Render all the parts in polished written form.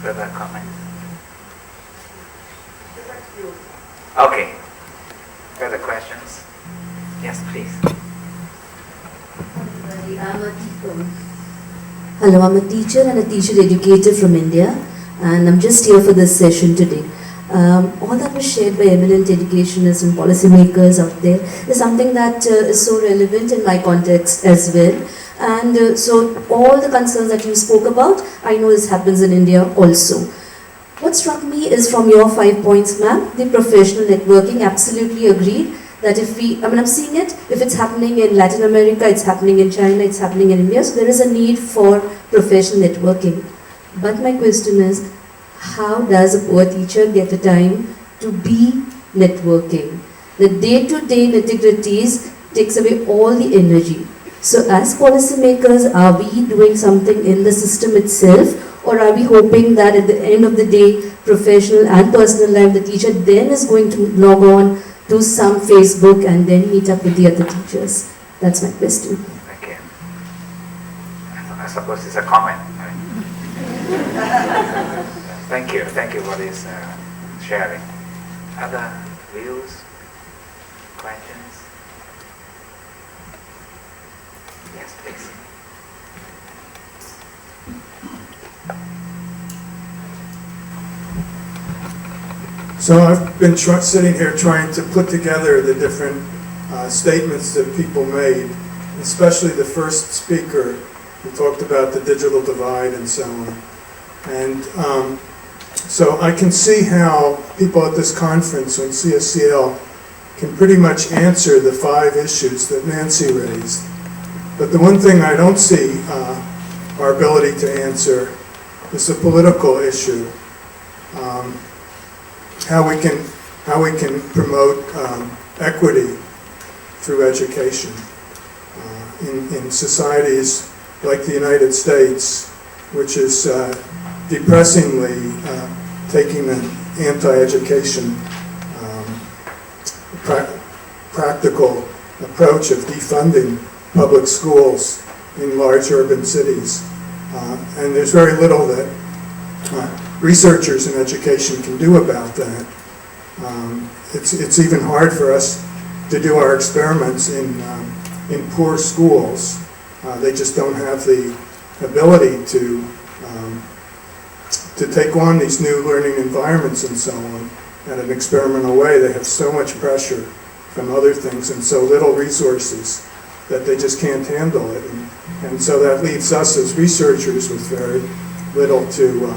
Further comments? Okay. Further questions? Yes, please. Hello, I'm a teacher and a teacher educator from India, and I'm just here for this session today. All that was shared by eminent educationists and policymakers out there is something that is so relevant in my context as well. And so all the concerns that you spoke about, I know this happens in India also. What struck me is from your 5 points, ma'am, the professional networking. Absolutely agreed that I'm seeing it, if it's happening in Latin America, it's happening in China, it's happening in India, so there is a need for professional networking. But my question is, how does a poor teacher get the time to be networking? The day-to-day nitty-gritties takes away all the energy. So as policymakers, are we doing something in the system itself, or are we hoping that at the end of the day, professional and personal life, the teacher then is going to log on to some Facebook and then meet up with the other teachers? That's my question. Okay. I suppose it's a comment. Thank you for this sharing. Other views, questions? Yes, please. So I've been sitting here trying to put together the different statements that people made, especially the first speaker who talked about the digital divide and so on. And so I can see how people at this conference on CSCL can pretty much answer the 5 issues that Nancy raised. But the one thing I don't see our ability to answer is the political issue. How we can promote equity through education in societies like the United States, which is depressingly taking an anti-education practical approach of defunding public schools in large urban cities. And there's very little that researchers in education can do about that. It's even hard for us to do our experiments in poor schools. They just don't have the ability to take on these new learning environments and so on in an experimental way. They have so much pressure from other things and so little resources that they just can't handle it. And so that leaves us as researchers with very little to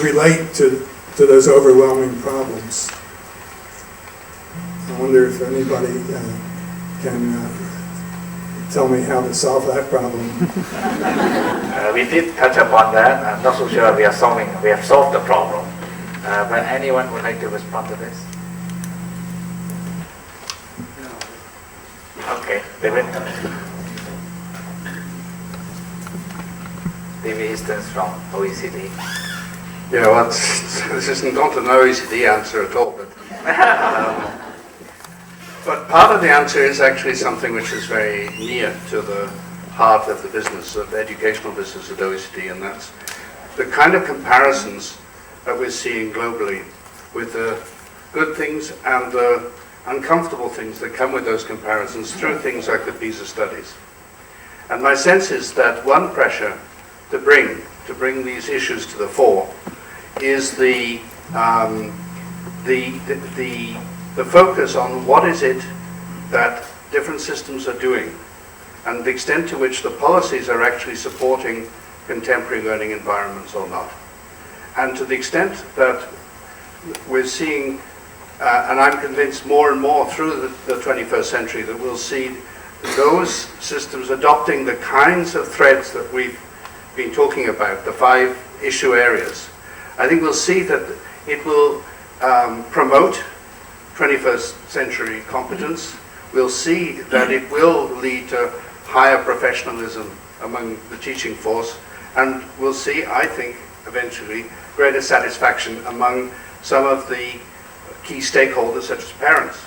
relate to those overwhelming problems. I wonder if anybody can tell me how to solve that problem. We did touch upon that. I'm not so sure we have solved the problem. But anyone would like to respond to this? Okay, David. David Easton from OECD. Yeah, well, this isn't not an OECD answer at all, but part of the answer is actually something which is very near to the heart of the business, of the educational business at OECD, and that's the kind of comparisons that we're seeing globally with the good things and the uncomfortable things that come with those comparisons through things like the PISA studies. And my sense is that one pressure to bring these issues to the fore is the focus on what is it that different systems are doing and the extent to which the policies are actually supporting contemporary learning environments or not. And to the extent that we're seeing, and I'm convinced more and more through the 21st century, that we'll see those systems adopting the kinds of threads that we've been talking about, the 5 issue areas. I think we'll see that it will promote 21st century competence. We'll see that it will lead to higher professionalism among the teaching force, and we'll see, I think, eventually, greater satisfaction among some of the key stakeholders, such as parents.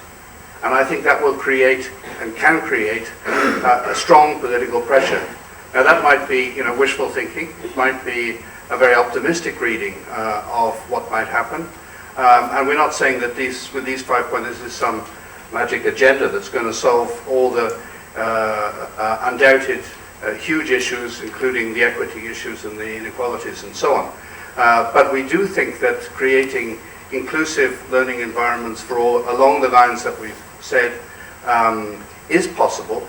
And I think that will create, and can create, a strong political pressure. Now that might be, wishful thinking. It might be a very optimistic reading of what might happen. And we're not saying that with these 5 points, this is some magic agenda that's going to solve all the undoubted huge issues, including the equity issues and the inequalities and so on. But we do think that creating inclusive learning environments for all, along the lines that we've said, is possible,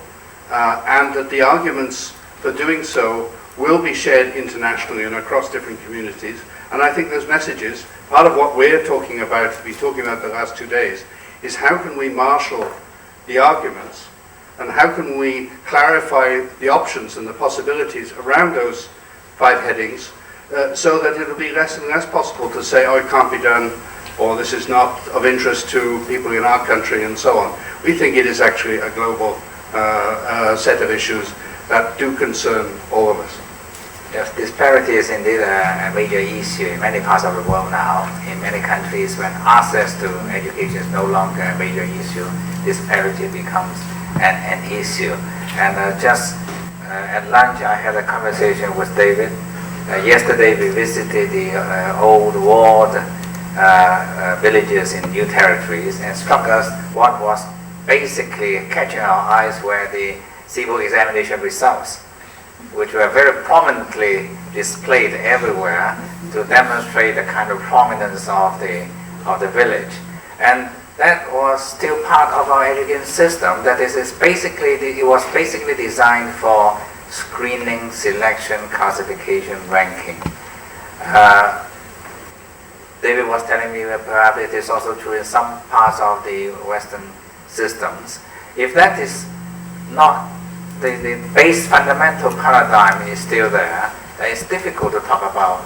and that the arguments for doing so will be shared internationally and across different communities. And I think those messages, part of what we're talking about, been talking about the last 2 days, is how can we marshal the arguments and how can we clarify the options and the possibilities around those 5 headings so that it'll be less and less possible to say, oh, it can't be done, or this is not of interest to people in our country, and so on. We think it is actually a global set of issues that do concern all of us. Yes, disparity is indeed a major issue in many parts of the world now. In many countries, when access to education is no longer a major issue, disparity becomes an issue. And just at lunch, I had a conversation with David. Yesterday, we visited the old walled villages in new territories, and struck us what was basically catching our eyes were the civil examination results, which were very prominently displayed everywhere to demonstrate the kind of prominence of the village. And that was still part of our education system. That is, it was basically designed for screening, selection, classification, ranking. David was telling me that perhaps it is also true in some parts of the Western systems. If that is not the base fundamental paradigm is still there, then it's difficult to talk about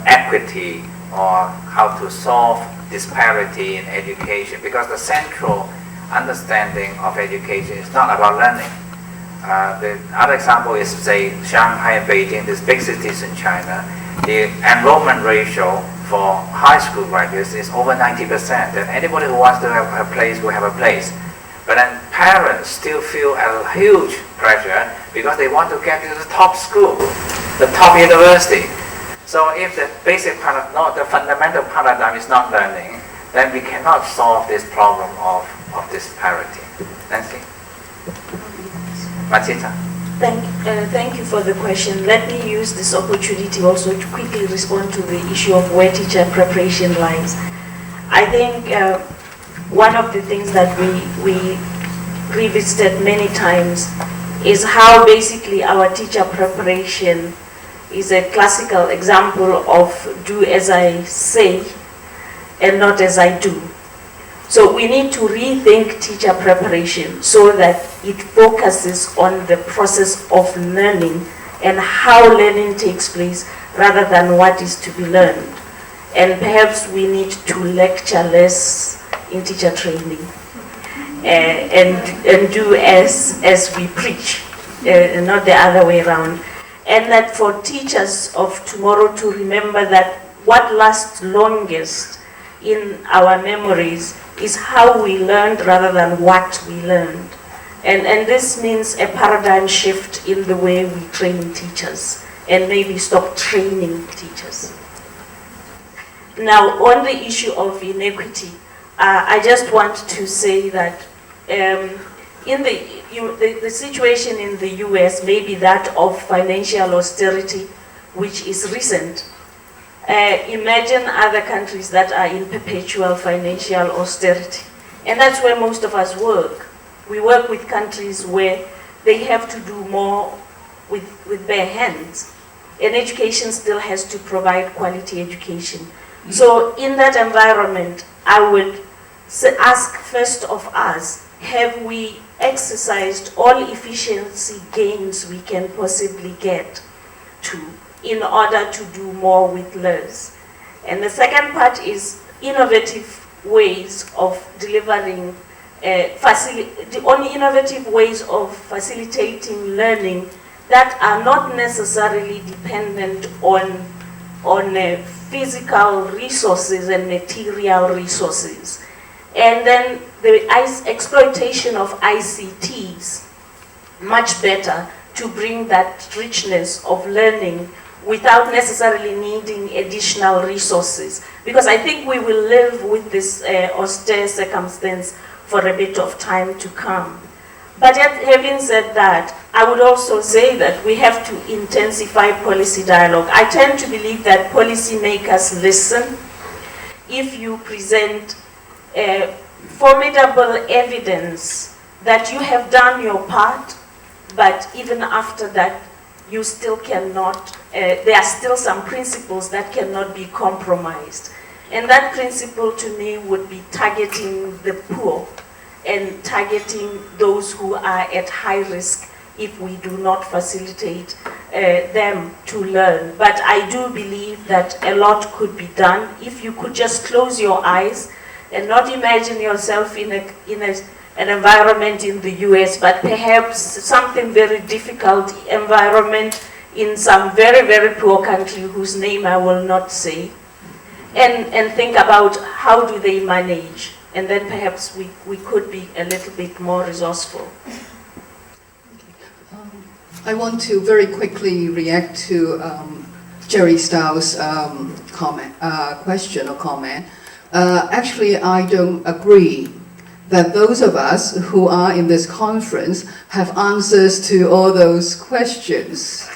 equity or how to solve disparity in education, because the central understanding of education is not about learning. The other example is, say, Shanghai and Beijing, these big cities in China. The enrollment ratio for high school graduates is over 90%, and anybody who wants to have a place will have a place. But then parents still feel a huge pressure because they want to get into the top school, the top university. So if the the fundamental paradigm is not learning, then we cannot solve this problem of disparity. Nancy? Machita? Thank you for the question. Let me use this opportunity also to quickly respond to the issue of where teacher preparation lies. I think one of the things that we revisited many times is how basically our teacher preparation is a classical example of do as I say and not as I do. So we need to rethink teacher preparation so that it focuses on the process of learning and how learning takes place rather than what is to be learned. And perhaps we need to lecture less in teacher training and do as we preach, not the other way around. And that for teachers of tomorrow to remember that what lasts longest in our memories is how we learned rather than what we learned. And this means a paradigm shift in the way we train teachers and maybe stop training teachers. Now, on the issue of inequity, I just want to say that in the situation in the US may be that of financial austerity, which is recent. Imagine other countries that are in perpetual financial austerity. And that's where most of us work. We work with countries where they have to do more with bare hands. And education still has to provide quality education. So in that environment, I would ask first of us, have we exercised all efficiency gains we can possibly get to in order to do more with less? And the second part is innovative ways of delivering, innovative ways of facilitating learning that are not necessarily dependent on physical resources and material resources. And then the exploitation of ICTs, much better to bring that richness of learning without necessarily needing additional resources. Because I think we will live with this austere circumstance for a bit of time to come. But yet, having said that, I would also say that we have to intensify policy dialogue. I tend to believe that policymakers listen if you present formidable evidence that you have done your part, but even after that, you still cannot, there are still some principles that cannot be compromised. And that principle to me would be targeting the poor and targeting those who are at high risk if we do not facilitate them to learn. But I do believe that a lot could be done if you could just close your eyes and not imagine yourself in an environment in the US, but perhaps something very difficult environment in some very, very poor country whose name I will not say, and think about how do they manage. And then perhaps we could be a little bit more resourceful. I want to very quickly react to Jerry Styles' question or comment. Actually, I don't agree that those of us who are in this conference have answers to all those questions.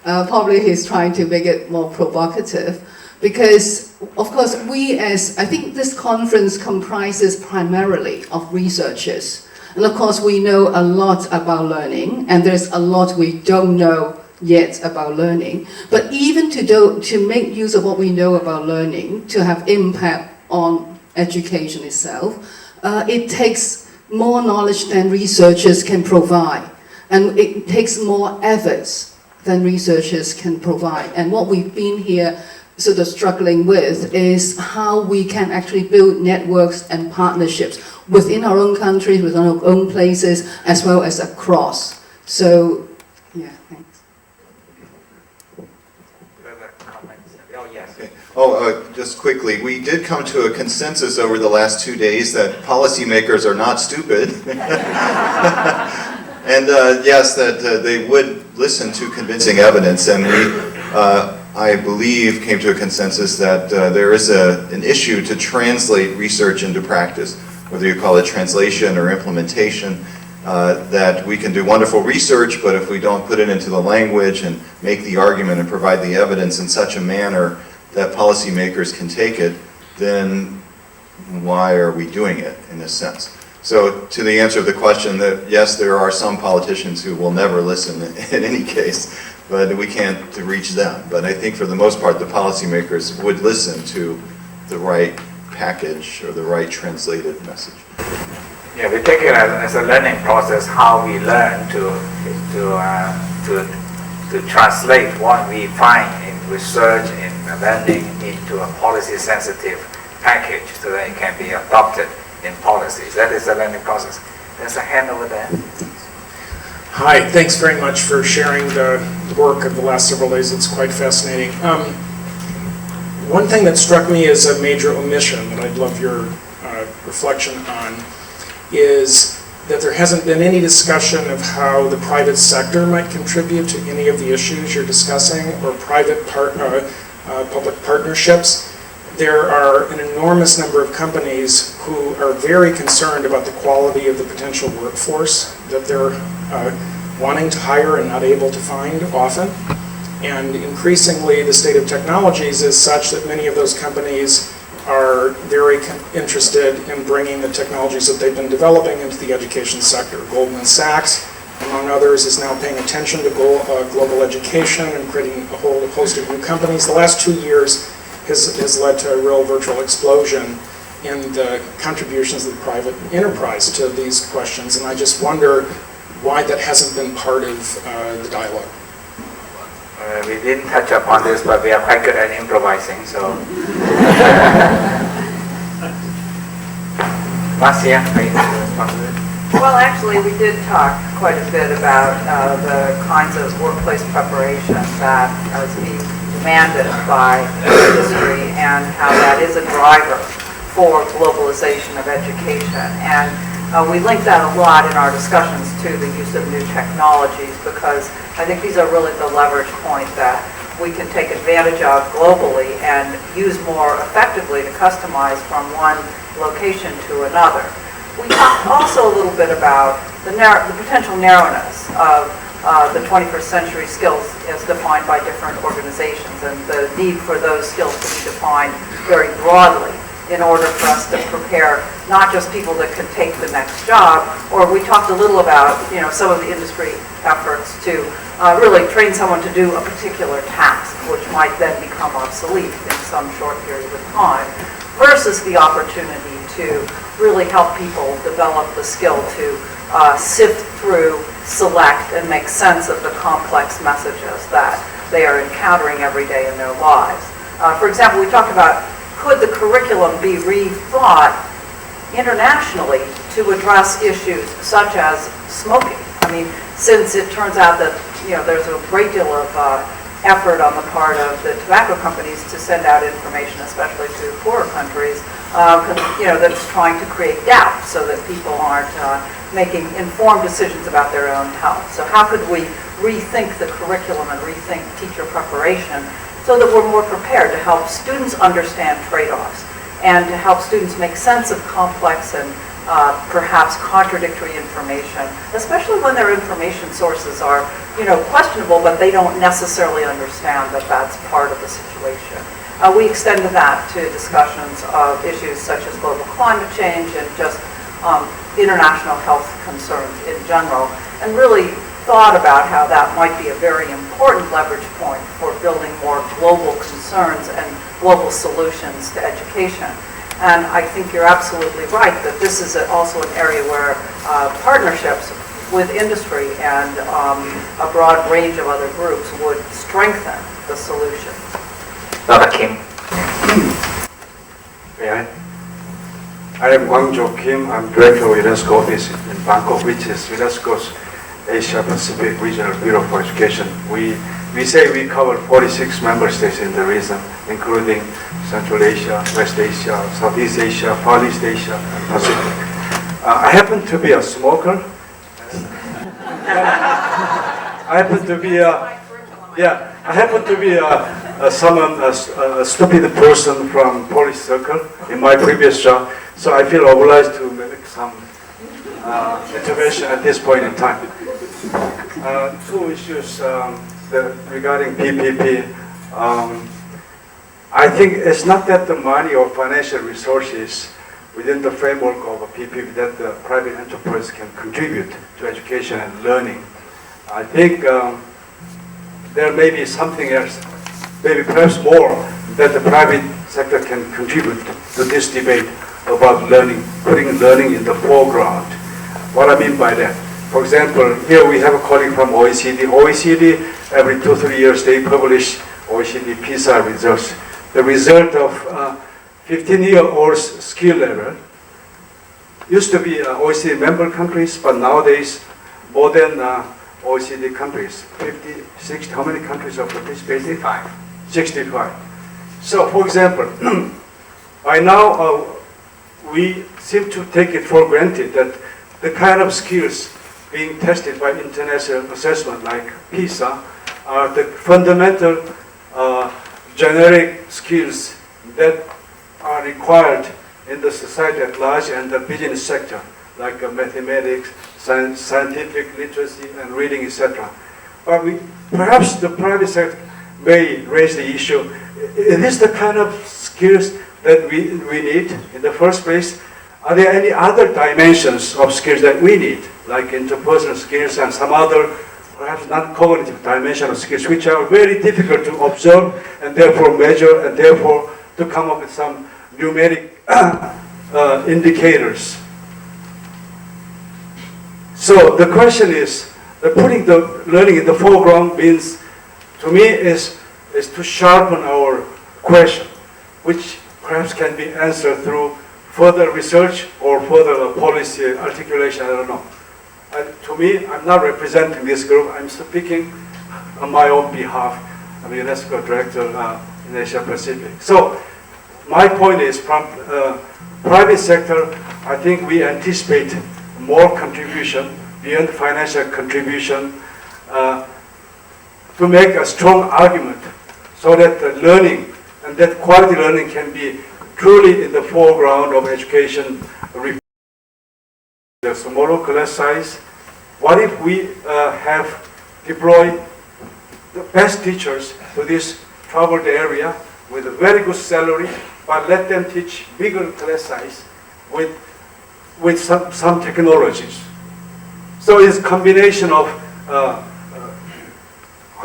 Probably he's trying to make it more provocative. Because, of course, I think this conference comprises primarily of researchers. And of course, we know a lot about learning, and there's a lot we don't know yet about learning. But even to make use of what we know about learning, to have impact on education itself, it takes more knowledge than researchers can provide. And it takes more efforts than researchers can provide. And what we've been here sort of struggling with is how we can actually build networks and partnerships within our own countries, within our own places, as well as across. So, yeah, thanks. Further comments? Oh, yes. Okay. Just quickly, we did come to a consensus over the last 2 days that policymakers are not stupid. And yes, that they would listen to convincing evidence, and we, I believe, came to a consensus that there is an issue to translate research into practice, whether you call it translation or implementation, that we can do wonderful research, but if we don't put it into the language and make the argument and provide the evidence in such a manner that policymakers can take it, then why are we doing it, in a sense? So to the answer of the question, that yes, there are some politicians who will never listen in any case, but we can't reach them. But I think for the most part, the policymakers would listen to the right package or the right translated message. Yeah, we take it as a learning process, how we learn to translate what we find in research, in learning, into a policy-sensitive package so that it can be adopted in policies. That is a learning process. There's a hand over there. Hi, thanks very much for sharing the work of the last several days. It's quite fascinating. One thing that struck me as a major omission that I'd love your reflection on is that there hasn't been any discussion of how the private sector might contribute to any of the issues you're discussing, or public partnerships. There are an enormous number of companies who are very concerned about the quality of the potential workforce that they're wanting to hire and not able to find often. And increasingly, the state of technologies is such that many of those companies are very interested in bringing the technologies that they've been developing into the education sector. Goldman Sachs, among others, is now paying attention to global education and creating a whole host of new companies. The last 2 years has led to a real virtual explosion in the contributions of the private enterprise to these questions, and I just wonder why that hasn't been part of the dialogue. We didn't touch upon this, but we are quite good at improvising, so. Marcia, are you responsible? Well, actually, we did talk quite a bit about the kinds of workplace preparation that is being demanded by industry and how that is a driver for globalization of education. And we link that a lot in our discussions to the use of new technologies, because I think these are really the leverage point that we can take advantage of globally and use more effectively to customize from one location to another. We talked also a little bit about the potential narrowness of the 21st century skills as defined by different organizations, and the need for those skills to be defined very broadly in order for us to prepare not just people that can take the next job, or we talked a little about, some of the industry efforts to really train someone to do a particular task, which might then become obsolete in some short period of time, versus the opportunity to really help people develop the skill to sift through, select, and make sense of the complex messages that they are encountering every day in their lives. For example, we talked about, could the curriculum be rethought internationally to address issues such as smoking? I mean, since it turns out that there's a great deal of effort on the part of the tobacco companies to send out information, especially to poorer countries, that's trying to create doubt so that people aren't making informed decisions about their own health. So how could we rethink the curriculum and rethink teacher preparation so that we're more prepared to help students understand trade-offs and to help students make sense of complex and perhaps contradictory information, especially when their information sources are, questionable, but they don't necessarily understand that that's part of the situation. We extended that to discussions of issues such as global climate change and just international health concerns in general, and really thought about how that might be a very important leverage point for building more global concerns and global solutions to education. And I think you're absolutely right that this is also an area where partnerships with industry and a broad range of other groups would strengthen the solution. Dr. Kim. I am Huang Kim. I'm Director of UNESCO office in Bangkok, which is UNESCO's Asia Pacific Regional Bureau for Education. We say we cover 46 member states in the region, including Central Asia, West Asia, Southeast Asia, Far East Asia, and Pacific. I happen to be a smoker. I happen to be a stupid person from police circle in my previous job, so I feel obliged to make some intervention at this point in time. Two issues regarding PPP. I think it's not that the money or financial resources within the framework of a PPP that the private enterprise can contribute to education and learning. I think there may be something else, maybe perhaps more, that the private sector can contribute to this debate about learning, putting learning in the foreground. What I mean by that, for example, here we have a colleague from OECD. OECD, every 2-3 years, they publish OECD PISA results. The result of 15-year-olds skill level used to be OECD member countries, but nowadays more than OECD countries. 50, 60, how many countries are participating? 65. So, for example, by now we seem to take it for granted that the kind of skills being tested by international assessment like PISA are the fundamental generic skills that are required in the society at large and the business sector, like mathematics, scientific literacy, and reading, etc. But perhaps the private sector may raise the issue, is this the kind of skills that we need in the first place? Are there any other dimensions of skills that we need, like interpersonal skills and some other perhaps non-cognitive dimension of skills, which are very difficult to observe and therefore measure and therefore to come up with some numeric indicators? So the question is, that putting the learning in the foreground means, to me, is to sharpen our question, which perhaps can be answered through further research or further policy articulation, I don't know. To me, I'm not representing this group, I'm speaking on my own behalf. I'm UNESCO Director in Asia Pacific. So my point is, from private sector, I think we anticipate more contribution beyond financial contribution to make a strong argument so that the learning and that quality learning can be truly in the foreground of education. The smaller class size. What if we have deployed the best teachers to this troubled area with a very good salary, but let them teach bigger class size with some technologies. So it's a combination of, how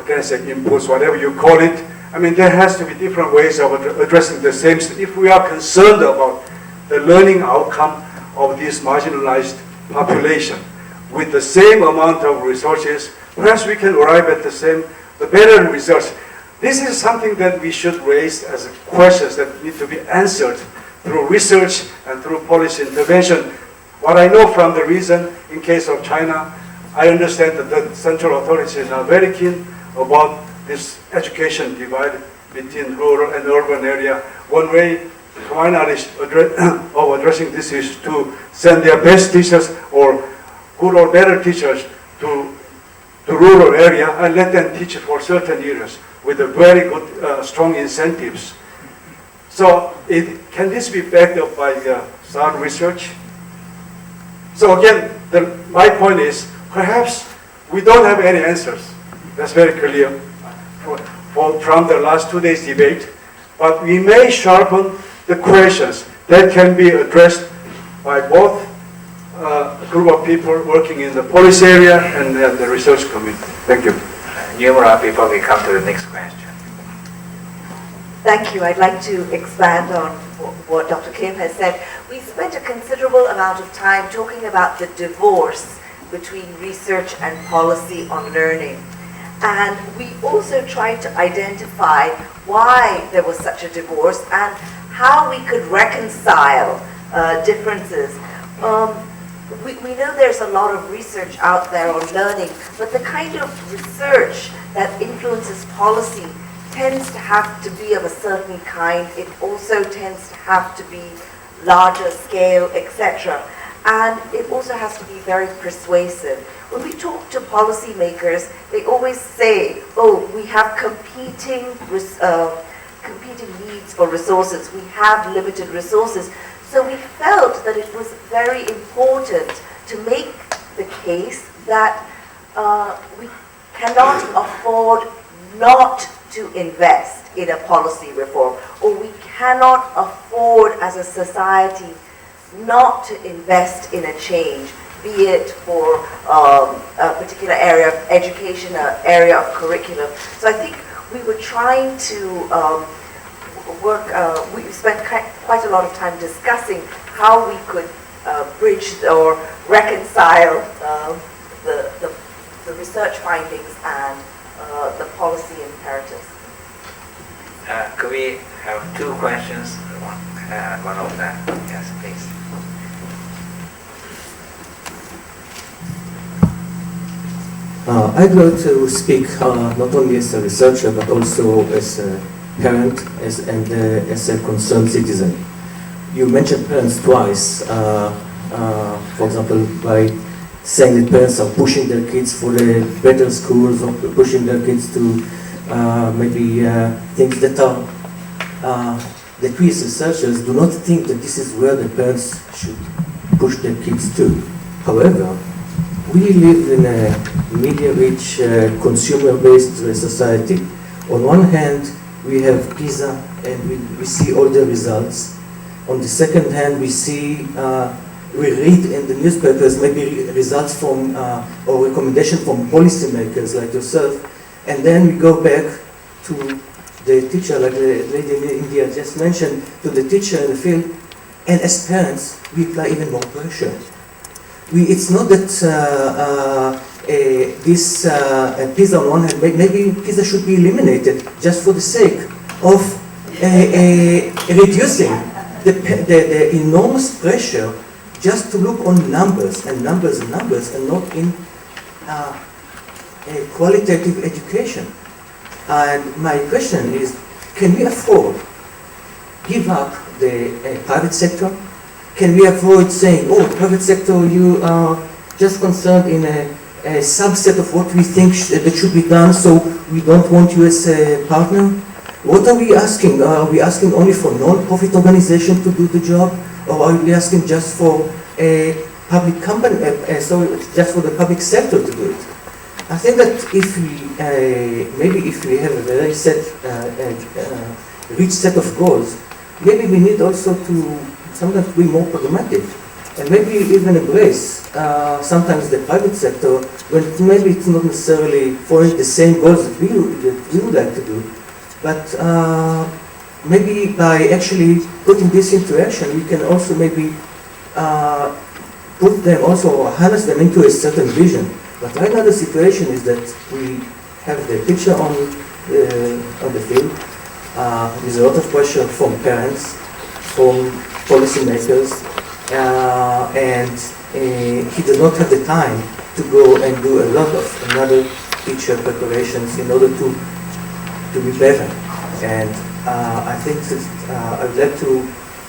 can I say, inputs, whatever you call it. I mean, there has to be different ways of addressing the same. If we are concerned about the learning outcome of this marginalized population with the same amount of resources, perhaps we can arrive at the better results. This is something that we should raise as questions that need to be answered through research and through policy intervention. What I know from the reason, in case of China, I understand that the central authorities are very keen about this education divide between rural and urban area. One way, to my knowledge, of addressing this is to send their best teachers or good or better teachers to rural area and let them teach for certain years with a very good, strong incentives. So can this be backed up by sound research? So again, my point is, perhaps we don't have any answers. That's very clear from the last 2 days debate. But we may sharpen the questions that can be addressed by both a group of people working in the policy area and the research community. Thank you. Yumura, before we come to the next question. Thank you. I'd like to expand on what Dr. Kim has said. We spent a considerable amount of time talking about the divorce between research and policy on learning. And we also tried to identify why there was such a divorce and how we could reconcile differences. We know there's a lot of research out there on learning, but the kind of research that influences policy tends to have to be of a certain kind. It also tends to have to be larger scale, etc. And it also has to be very persuasive. When we talk to policymakers, they always say, oh, we have competing needs for resources. We have limited resources. So we felt that it was very important to make the case that we cannot afford not to invest in a policy reform, or we cannot afford as a society not to invest in a change, be it for a particular area of education, an area of curriculum. So I think we were trying to we spent quite a lot of time discussing how we could bridge or reconcile the research findings and the policy imperatives. Could we have two questions? One of them. Yes, please. I'd like to speak not only as a researcher but also as a parent and as a concerned citizen. You mentioned parents twice, for example, by saying that parents are pushing their kids for the better schools or pushing their kids to maybe things that are that we as researchers do not think that this is where the parents should push their kids to. However, we live in a media-rich, consumer-based society. On one hand, we have PISA and we see all the results. On the second hand, we read in the newspapers maybe results from or recommendation from policymakers like yourself, and then we go back to the teacher, like the lady in India just mentioned, to the teacher in the field, and as parents, we apply even more pressure. It's not that this PISA on one hand, maybe PISA should be eliminated just for the sake of reducing the enormous pressure just to look on numbers and numbers and numbers and not in qualitative education. And my question is, can we afford give up the private sector? Can we avoid saying, oh, private sector, you are just concerned in a subset of what we think that should be done, so we don't want you as a partner? What are we asking? Are we asking only for non-profit organization to do the job, or are we asking just for a public company, just for the public sector to do it? I think that if we, maybe if we have a very rich set of goals, maybe we need also to sometimes be more pragmatic, and maybe even embrace sometimes the private sector when maybe it's not necessarily following the same goals that we would like to do, but maybe by actually putting this into action, we can also maybe put them also, harness them into a certain vision. But right now the situation is that we have the picture on the field. There's a lot of pressure from parents, from policymakers, and he does not have the time to go and do a lot of another teacher preparations in order to be better. And I think that I'd like to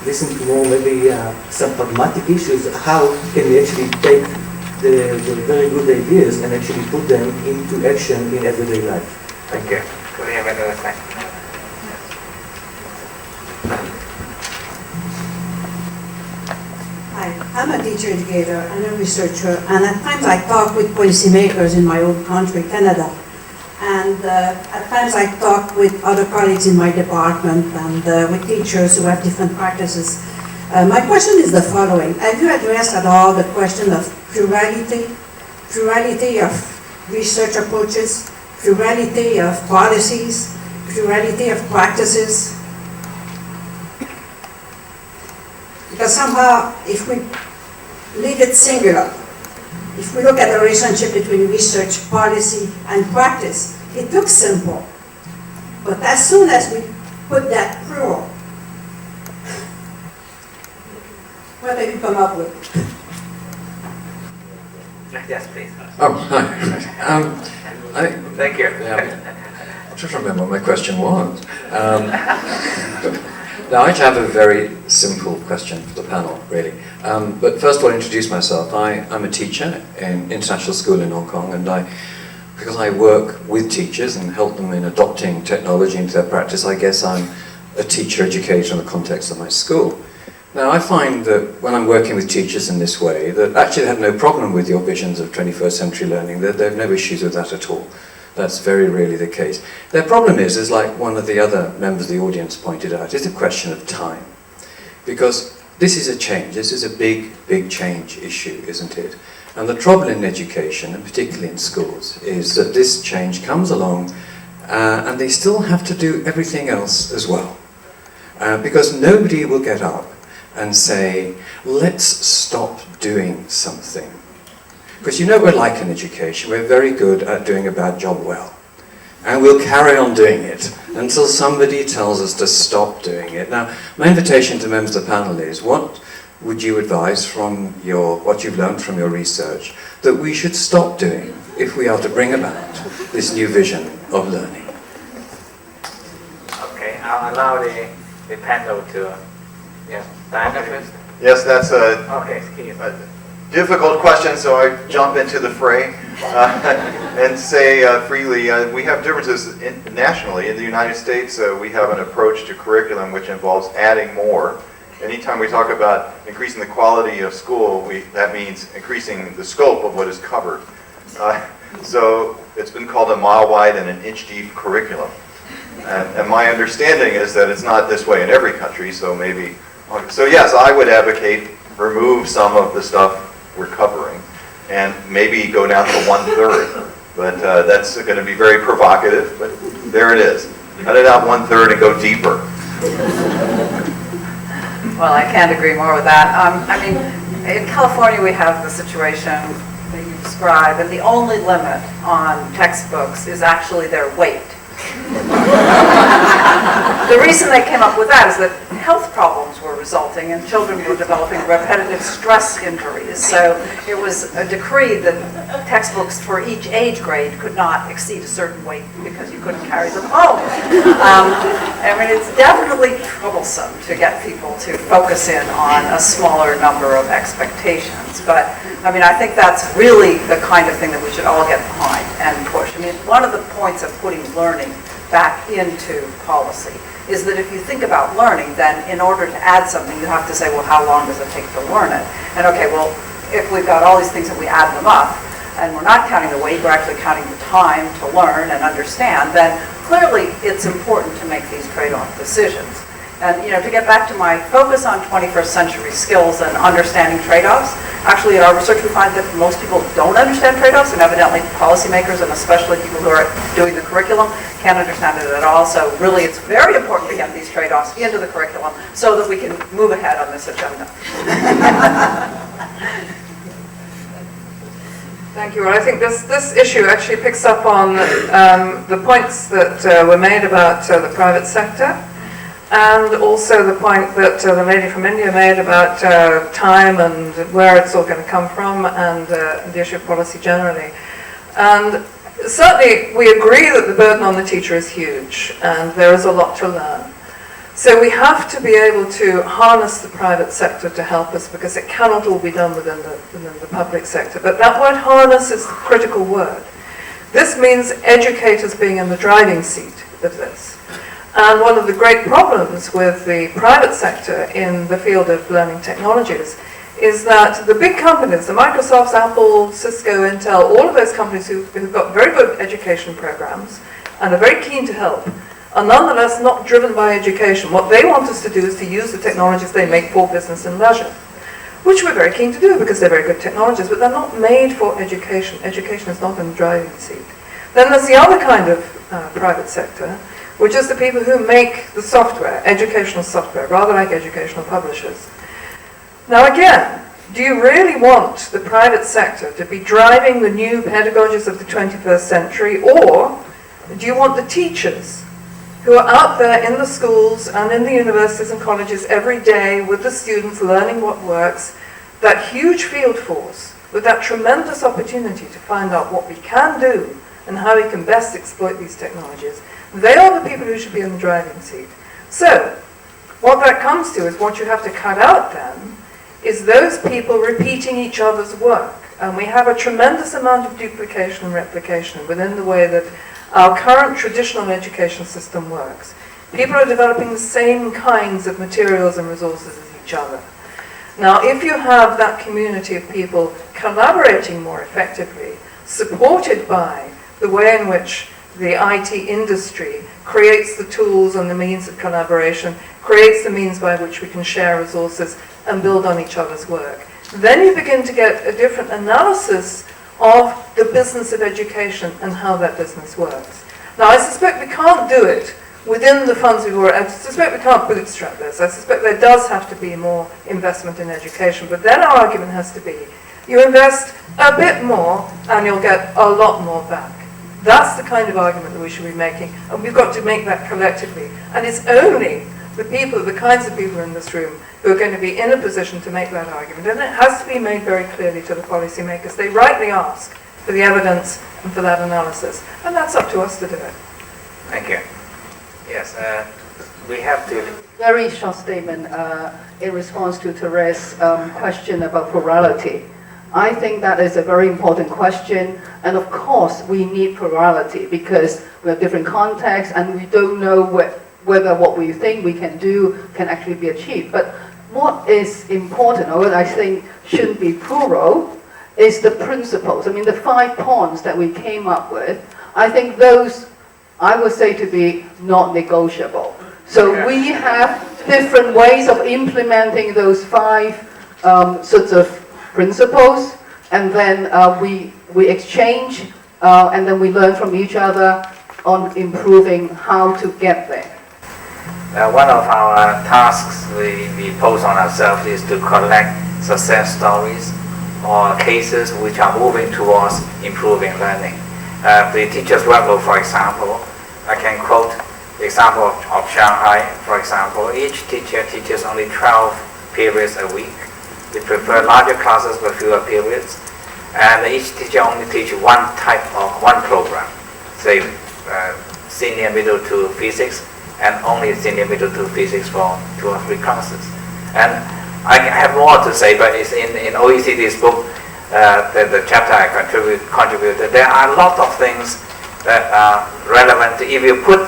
listen to more maybe some pragmatic issues. How can we actually take the very good ideas and actually put them into action in everyday life? Thank you. Could we have another question? Hi, I'm a teacher educator and a researcher, and at times I talk with policymakers in my own country, Canada. And at times I talk with other colleagues in my department and with teachers who have different practices. My question is the following. Have you addressed at all the question of plurality of research approaches, plurality of policies, plurality of practices? Because somehow, if we leave it singular, if we look at the relationship between research, policy, and practice, it looks simple. But as soon as we put that plural, what have you come up with? Yes, please. Oh, hi. Thank you. I'm trying to remember what my question was. Now, I have a very simple question for the panel, really. But first of all, introduce myself. I'm a teacher in international school in Hong Kong, and because I work with teachers and help them in adopting technology into their practice, I guess I'm a teacher educator in the context of my school. Now, I find that when I'm working with teachers in this way, that actually they have no problem with your visions of 21st century learning. They have no issues with that at all. That's very rarely the case. Their problem is like one of the other members of the audience pointed out, is a question of time. Because this is a change. This is a big, big change issue, isn't it? And the trouble in education, and particularly in schools, is that this change comes along and they still have to do everything else as well. Because nobody will get up and say, let's stop doing something. Because you know we're like in education, we're very good at doing a bad job well. And we'll carry on doing it until somebody tells us to stop doing it. Now, my invitation to members of the panel is, what would you advise from what you've learned from your research that we should stop doing if we are to bring about this new vision of learning? Okay, I'll allow the panel to, yes, Diana first. Yes, that's Okay, excuse me. difficult question, so I jump into the fray and say freely, we have differences nationally. In the United States, we have an approach to curriculum which involves adding more. Anytime we talk about increasing the quality of school, that means increasing the scope of what is covered. So it's been called a mile-wide and an inch-deep curriculum. And my understanding is that it's not this way in every country, so maybe... So yes, I would advocate remove some of the stuff we're covering, and maybe go down to 1/3. But that's going to be very provocative, but there it is. Cut it out 1/3 and go deeper. Well, I can't agree more with that. I mean, in California we have the situation that you describe, and the only limit on textbooks is actually their weight. The reason they came up with that is that health problems were resulting and children were developing repetitive stress injuries. So it was a decree that textbooks for each age grade could not exceed a certain weight because you couldn't carry them home. I mean, it's definitely troublesome to get people to focus in on a smaller number of expectations. But I mean, I think that's really the kind of thing that we should all get behind and push. I mean, one of the points of putting learning back into policy is that if you think about learning, then in order to add something, you have to say, well, how long does it take to learn it? And okay, well, if we've got all these things and we add them up, and we're not counting the weight, we're actually counting the time to learn and understand, then clearly it's important to make these trade-off decisions. And to get back to my focus on 21st century skills and understanding trade-offs, actually in our research we find that most people don't understand trade-offs, and evidently policymakers and especially people who are doing the curriculum can't understand it at all. So really it's very important to get these trade-offs into the curriculum so that we can move ahead on this agenda. Thank you. Well, I think this issue actually picks up on the points that were made about the private sector, and also the point that the lady from India made about time and where it's all going to come from, and the issue of policy generally. And certainly we agree that the burden on the teacher is huge, and there is a lot to learn. So we have to be able to harness the private sector to help us, because it cannot all be done within the public sector. But that word harness is the critical word. This means educators being in the driving seat of this. And one of the great problems with the private sector in the field of learning technologies is that the big companies, the Microsofts, Apple, Cisco, Intel, all of those companies who've got very good education programs and are very keen to help, are nonetheless not driven by education. What they want us to do is to use the technologies they make for business and leisure, which we're very keen to do because they're very good technologies, but they're not made for education. Education is not in the driving seat. Then there's the other kind of private sector, which is the people who make the software, educational software, rather like educational publishers. Now again, do you really want the private sector to be driving the new pedagogies of the 21st century, or do you want the teachers who are out there in the schools and in the universities and colleges every day with the students learning what works, that huge field force with that tremendous opportunity to find out what we can do and how we can best exploit these technologies? They are the people who should be in the driving seat. So, what that comes to is what you have to cut out then is those people repeating each other's work. And we have a tremendous amount of duplication and replication within the way that our current traditional education system works. People are developing the same kinds of materials and resources as each other. Now, if you have that community of people collaborating more effectively, supported by the way in which the IT industry creates the tools and the means of collaboration, creates the means by which we can share resources and build on each other's work, then you begin to get a different analysis of the business of education and how that business works. Now, I suspect we can't do it within the funds we've already, I suspect we can't bootstrap this. I suspect there does have to be more investment in education, but then our argument has to be, you invest a bit more and you'll get a lot more back. That's the kind of argument that we should be making, and we've got to make that collectively. And it's only the people, the kinds of people in this room, who are going to be in a position to make that argument. And it has to be made very clearly to the policymakers. They rightly ask for the evidence and for that analysis. And that's up to us to do it. Thank you. Yes, we have to... Very short statement in response to Therese's question about plurality. I think that is a very important question, and of course we need plurality because we have different contexts and we don't know whether what we think we can do can actually be achieved. But what is important, or what I think shouldn't be plural, is the principles. I mean, the 5 points that we came up with, I think those, I would say, to be not negotiable. So we have different ways of implementing those 5 sorts of principles, and then we exchange, and then we learn from each other on improving how to get there. One of our tasks we pose on ourselves is to collect success stories or cases which are moving towards improving learning. The teacher's workload, for example, I can quote the example of Shanghai, for example. Each teacher teaches only 12 periods a week. They prefer larger classes but fewer periods, and each teacher only teaches one program, say senior, middle to physics, and only senior, middle to physics for 2 or 3 classes. And I have more to say, but it's in OECD's book, the chapter I contributed, there are a lot of things that are relevant. If you put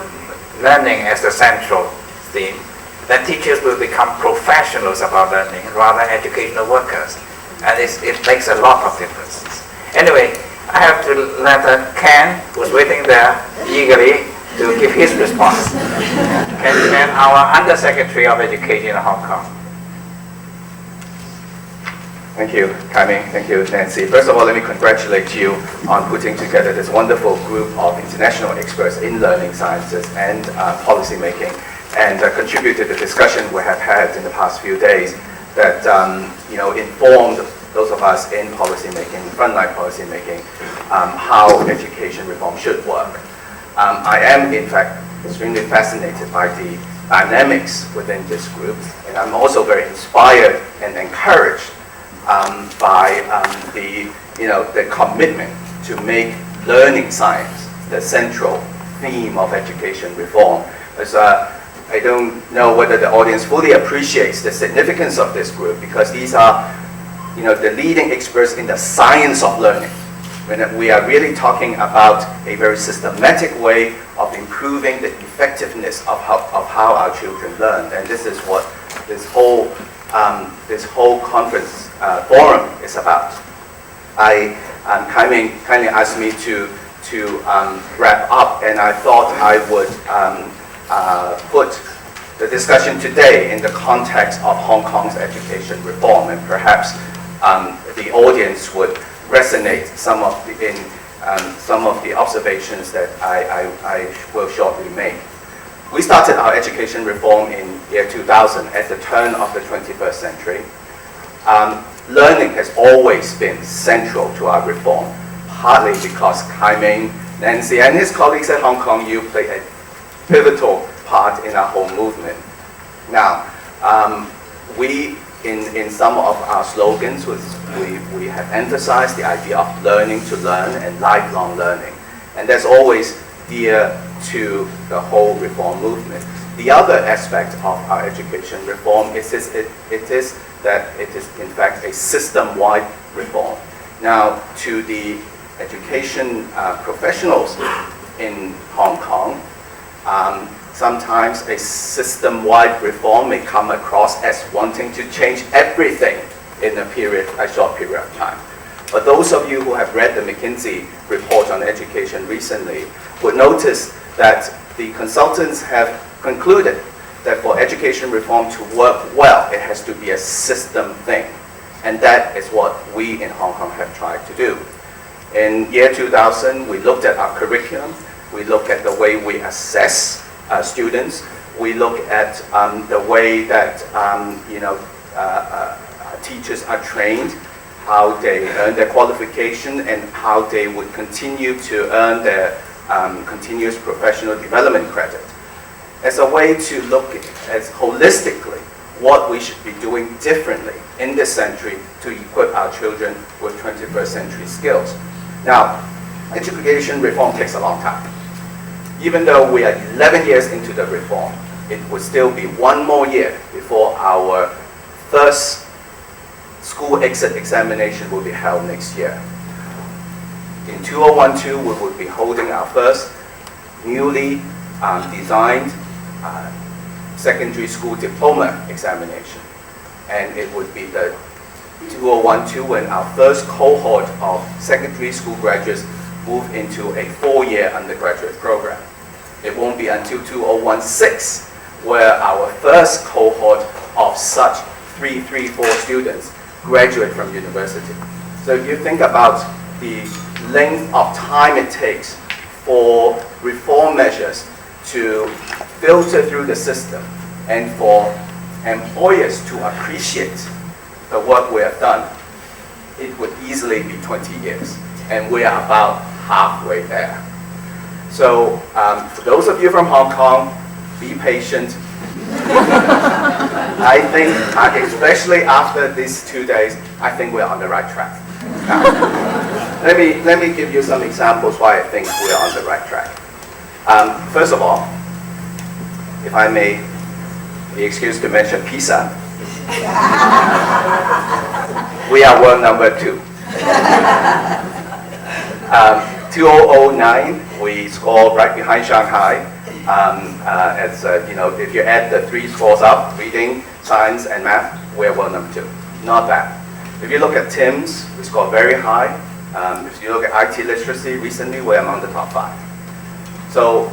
learning as the central theme, then teachers will become professionals about learning rather than educational workers. And it makes a lot of difference. Anyway, I have to let Ken, who's waiting there eagerly, to give his response. Ken, our Undersecretary of Education in Hong Kong. Thank you, Kami. Thank you, Nancy. First of all, let me congratulate you on putting together this wonderful group of international experts in learning sciences and policy making, and contribute to the discussion we have had in the past few days that informed those of us in policy making, frontline policy making, how education reform should work. I am, in fact, extremely fascinated by the dynamics within this group, and I'm also very inspired and encouraged by the commitment to make learning science the central theme of education reform. As I don't know whether the audience fully appreciates the significance of this group, because these are the leading experts in the science of learning. When we are really talking about a very systematic way of improving the effectiveness of how our children learn, and this is what this whole conference forum is about. Kindly asked me to wrap up, and I thought I would put the discussion today in the context of Hong Kong's education reform, and perhaps the audience would resonate some of the observations that I will shortly make. We started our education reform in year 2000 at the turn of the 21st century. Learning has always been central to our reform, partly because Kai Ming, Nancy, and his colleagues at Hong Kong U play a pivotal part in our whole movement. Now, in some of our slogans, we have emphasized the idea of learning to learn and lifelong learning, and that's always dear to the whole reform movement. The other aspect of our education reform is that it is in fact a system-wide reform. Now, to the education professionals in Hong Kong, sometimes a system-wide reform may come across as wanting to change everything in a short period of time. But those of you who have read the McKinsey report on education recently would notice that the consultants have concluded that for education reform to work well, it has to be a system thing. And that is what we in Hong Kong have tried to do. In year 2000, we looked at our curriculum, we looked at the way we assess students, we look at the way that teachers are trained, how they earn their qualification, and how they would continue to earn their continuous professional development credit, as a way to look at holistically what we should be doing differently in this century to equip our children with 21st century skills. Now, education reform takes a long time. Even though we are 11 years into the reform, it would still be one more year before our first school exit examination will be held next year. In 2012, we will be holding our first newly designed secondary school diploma examination. And it would be the 2012 when our first cohort of secondary school graduates move into a 4-year undergraduate program. It won't be until 2016 where our first cohort of such 334 students graduate from university. So if you think about the length of time it takes for reform measures to filter through the system and for employers to appreciate the work we have done, it would easily be 20 years. And we are about halfway there. So for those of you from Hong Kong, be patient. I think, especially after these 2 days, I think we're on the right track. Now, let me give you some examples why I think we're on the right track. First of all, if I may be excused to mention PISA, we are world number 2. 2009, we score right behind Shanghai. If you add the 3 scores up, reading, science, and math, we're world number 2. Not bad. If you look at TIMSS, we score very high. If you look at IT literacy, recently we're among the top 5. So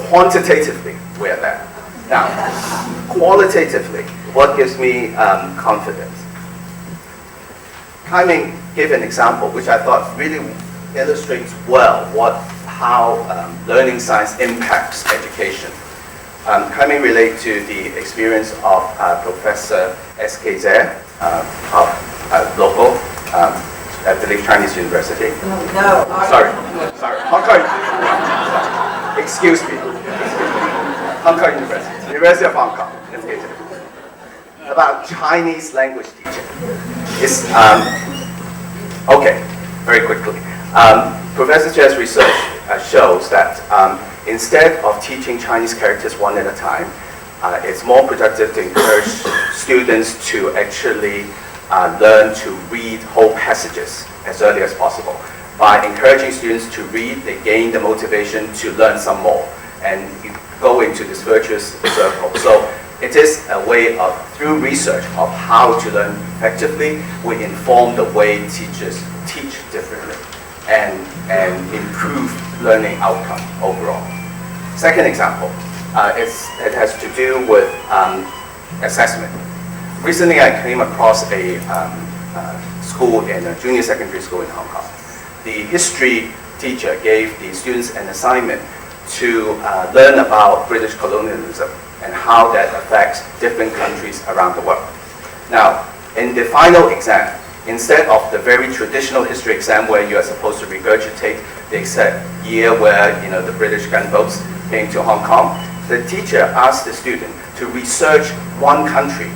quantitatively, we're there. Now, qualitatively, what gives me confidence? Kai-Ming gave an example which I thought really illustrates well how learning science impacts education. Kai-Ming related to the experience of Professor S.K. Zhe of local, I believe Chinese University. No. Sorry, Hong Kong. Excuse me. Hong Kong University of Hong Kong. S.K. Zhe. About Chinese language teaching. Okay, very quickly. Professor Zhe's research shows that instead of teaching Chinese characters one at a time, it's more productive to encourage students to actually learn to read whole passages as early as possible. By encouraging students to read, they gain the motivation to learn some more, and you go into this virtuous circle. So it is a way of, through research of how to learn effectively, we inform the way teachers teach differently and improve learning outcome overall. Second example, it has to do with assessment. Recently I came across a school in a junior secondary school in Hong Kong. The history teacher gave the students an assignment to learn about British colonialism and how that affects different countries around the world. Now, in the final exam, instead of the very traditional history exam where you are supposed to regurgitate the exact year where the British gunboats came to Hong Kong, the teacher asked the student to research one country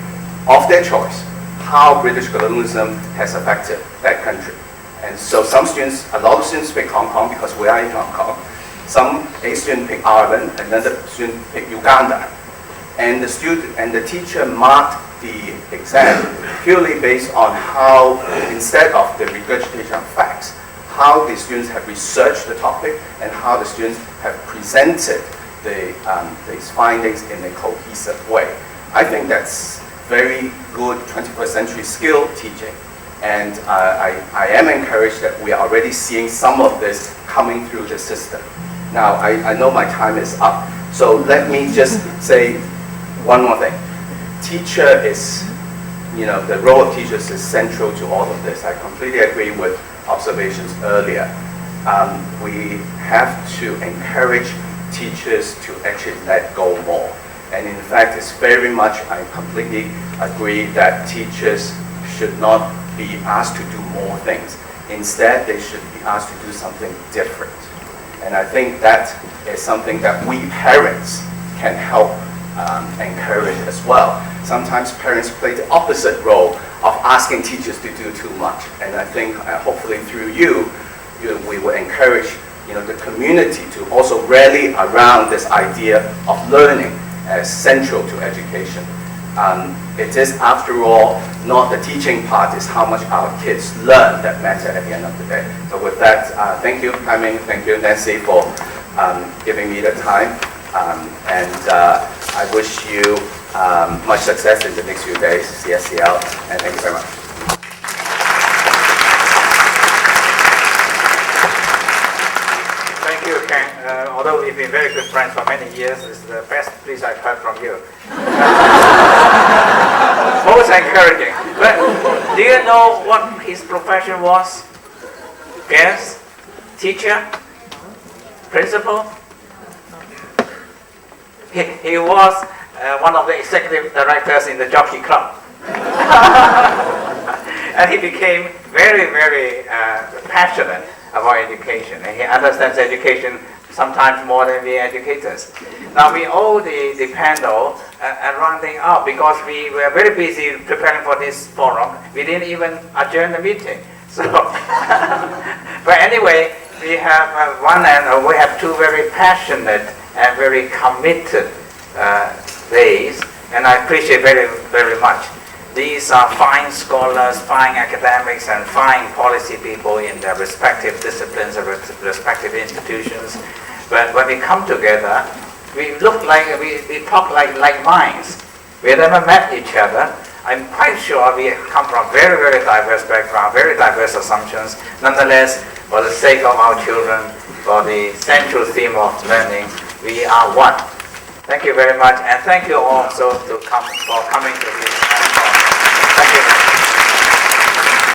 of their choice, how British colonialism has affected that country. And so a lot of students pick Hong Kong because we are in Hong Kong. A student picked Ireland, another student picked Uganda. And the teacher marked the exam purely based on how, instead of the regurgitation of facts, how the students have researched the topic and how the students have presented these findings in a cohesive way. I think that's very good 21st century skill teaching. And I am encouraged that we are already seeing some of this coming through the system. Now, I know my time is up, so let me just say one more thing. The role of teachers is central to all of this. I completely agree with observations earlier. We have to encourage teachers to actually let go more. And in fact, it's very much, I completely agree that teachers should not be asked to do more things. Instead, they should be asked to do something different. And I think that is something that we parents can help encourage as well. Sometimes parents play the opposite role of asking teachers to do too much. And I think hopefully through we will encourage the community to also rally around this idea of learning as central to education. It is, after all, not the teaching part, it's how much our kids learn that matter at the end of the day. So with that, thank you, Kai-Ming, thank you, Nancy, for giving me the time. I wish you much success in the next few days, CSCL, and thank you very much. Thank you, Ken. Although we've been very good friends for many years, it's the best piece I've heard from you. Most encouraging. But do you know what his profession was? Guess? Teacher? Principal? He was one of the executive directors in the Jockey Club. And he became very, very passionate about education. And he understands education sometimes more than we educators. Now we owe the panel a rounding up because we were very busy preparing for this forum. We didn't even adjourn the meeting. So, but anyway, we have we have two very passionate and very committed days, and I appreciate very, very much. These are fine scholars, fine academics, and fine policy people in their respective disciplines and respective institutions. But when we come together, we look like, we talk like minds. We never met each other. I'm quite sure we come from very, very diverse background, very diverse assumptions. Nonetheless, for the sake of our children, for the central theme of learning, we are one. Thank you very much, and thank you also for coming to this talk. Thank you.